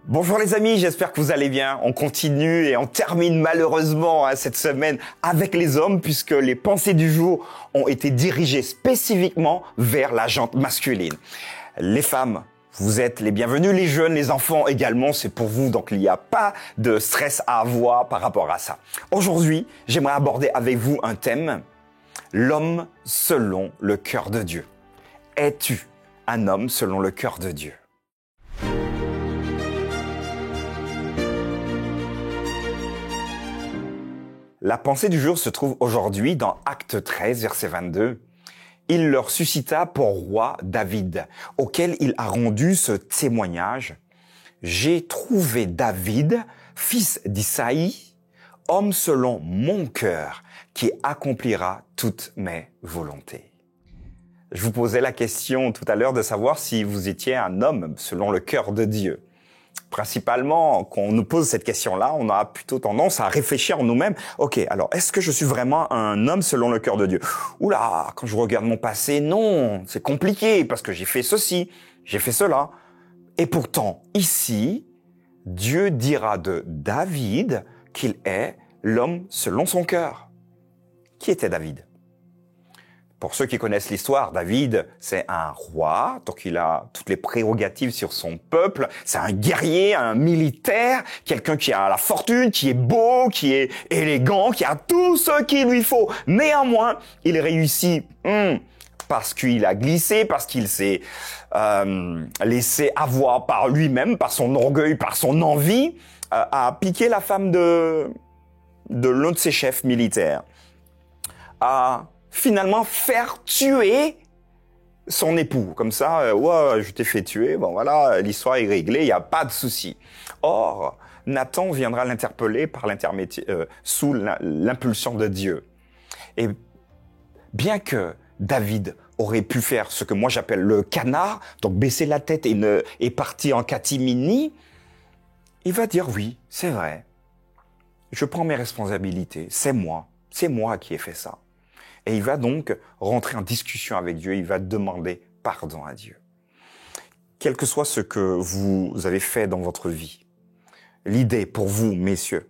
Bonjour les amis, j'espère que vous allez bien. On continue et on termine malheureusement cette semaine avec les hommes puisque les pensées du jour ont été dirigées spécifiquement vers la jante masculine. Les femmes, vous êtes les bienvenus, les jeunes, les enfants également, c'est pour vous, donc il n'y a pas de stress à avoir par rapport à ça. Aujourd'hui, j'aimerais aborder avec vous un thème, l'homme selon le cœur de Dieu. Es-tu un homme selon le cœur de Dieu ? La pensée du jour se trouve aujourd'hui dans Acte 13, verset 22. Il leur suscita pour roi David, auquel il a rendu ce témoignage. J'ai trouvé David, fils d'Isaïe, homme selon mon cœur, qui accomplira toutes mes volontés. Je vous posais la question tout à l'heure de savoir si vous étiez un homme selon le cœur de Dieu. Principalement, quand on nous pose cette question-là, on a plutôt tendance à réfléchir en nous-mêmes. Ok, alors est-ce que je suis vraiment un homme selon le cœur de Dieu ? Oula, quand je regarde mon passé, non, c'est compliqué parce que j'ai fait ceci, j'ai fait cela. Et pourtant, ici, Dieu dira de David qu'il est l'homme selon son cœur. Qui était David ? Pour ceux qui connaissent l'histoire, David, c'est un roi, donc il a toutes les prérogatives sur son peuple. C'est un guerrier, un militaire, quelqu'un qui a la fortune, qui est beau, qui est élégant, qui a tout ce qu'il lui faut. Néanmoins, il réussit parce qu'il a glissé, parce qu'il s'est laissé avoir par lui-même, par son orgueil, par son envie, à piquer la femme de l'un de ses chefs militaires. Finalement faire tuer son époux. Comme ça, ouais, je t'ai fait tuer, bon voilà, l'histoire est réglée, il n'y a pas de souci. Or, Nathan viendra l'interpeller par sous l'impulsion de Dieu. Et bien que David aurait pu faire ce que moi j'appelle le canard, donc baisser la tête et partir en catimini, il va dire oui, c'est vrai. Je prends mes responsabilités, c'est moi qui ai fait ça. Et il va donc rentrer en discussion avec Dieu, il va demander pardon à Dieu. Quel que soit ce que vous avez fait dans votre vie, l'idée pour vous, messieurs,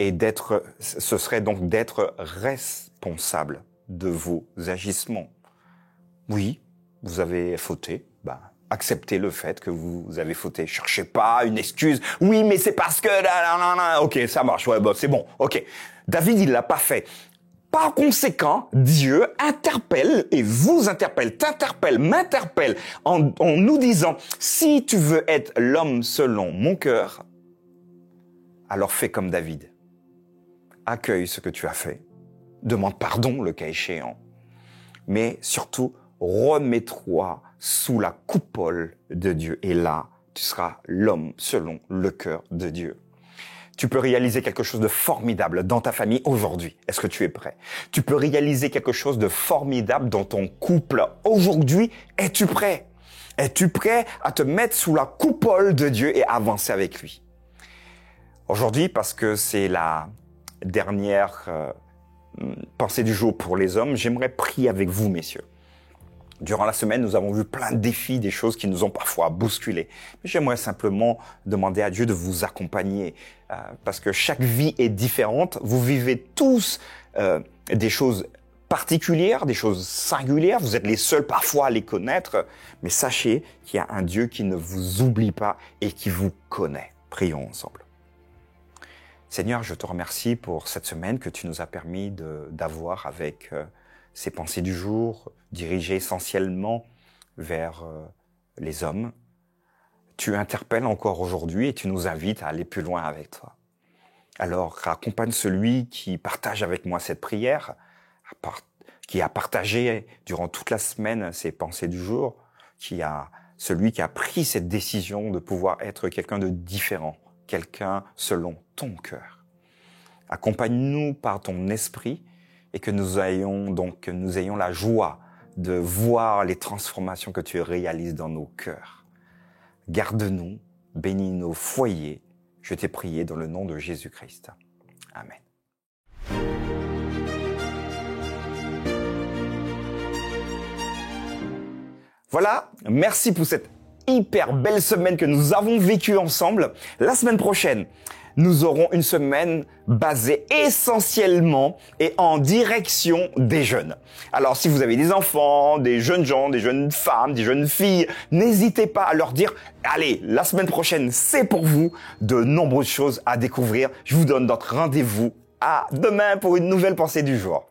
ce serait donc d'être responsable de vos agissements. Oui, vous avez fauté, acceptez le fait que vous avez fauté. Cherchez pas une excuse. Oui, mais c'est parce que... Ok, ça marche, ouais, c'est bon, ok. David, il l'a pas fait. Par conséquent, Dieu interpelle et vous interpelle, t'interpelle, m'interpelle en nous disant, si tu veux être l'homme selon mon cœur, alors fais comme David. Accueille ce que tu as fait, demande pardon le cas échéant, mais surtout remets-toi sous la coupole de Dieu et là, tu seras l'homme selon le cœur de Dieu. Tu peux réaliser quelque chose de formidable dans ta famille aujourd'hui. Est-ce que tu es prêt ? Tu peux réaliser quelque chose de formidable dans ton couple aujourd'hui. Es-tu prêt ? Es-tu prêt à te mettre sous la coupole de Dieu et avancer avec lui ? Aujourd'hui, parce que c'est la dernière pensée du jour pour les hommes, j'aimerais prier avec vous, messieurs. Durant la semaine, nous avons vu plein de défis, des choses qui nous ont parfois bousculés. Mais j'aimerais simplement demander à Dieu de vous accompagner parce que chaque vie est différente. Vous vivez tous des choses particulières, des choses singulières. Vous êtes les seuls parfois à les connaître. Mais sachez qu'il y a un Dieu qui ne vous oublie pas et qui vous connaît. Prions ensemble. Seigneur, je te remercie pour cette semaine que tu nous as permis d'avoir avec ces pensées du jour, dirigées essentiellement vers les hommes. Tu interpelles encore aujourd'hui et tu nous invites à aller plus loin avec toi. Alors, accompagne celui qui partage avec moi cette prière, qui a partagé durant toute la semaine ces pensées du jour, celui qui a pris cette décision de pouvoir être quelqu'un de différent, quelqu'un selon ton cœur. Accompagne-nous par ton esprit et que nous ayons la joie de voir les transformations que tu réalises dans nos cœurs. Garde-nous, bénis nos foyers. Je t'ai prié dans le nom de Jésus-Christ. Amen. Voilà, merci pour cette hyper belle semaine que nous avons vécue ensemble. La semaine prochaine, nous aurons une semaine basée essentiellement et en direction des jeunes. Alors, si vous avez des enfants, des jeunes gens, des jeunes femmes, des jeunes filles, n'hésitez pas à leur dire « Allez, la semaine prochaine, c'est pour vous ». De nombreuses choses à découvrir. Je vous donne notre rendez-vous à demain pour une nouvelle pensée du jour.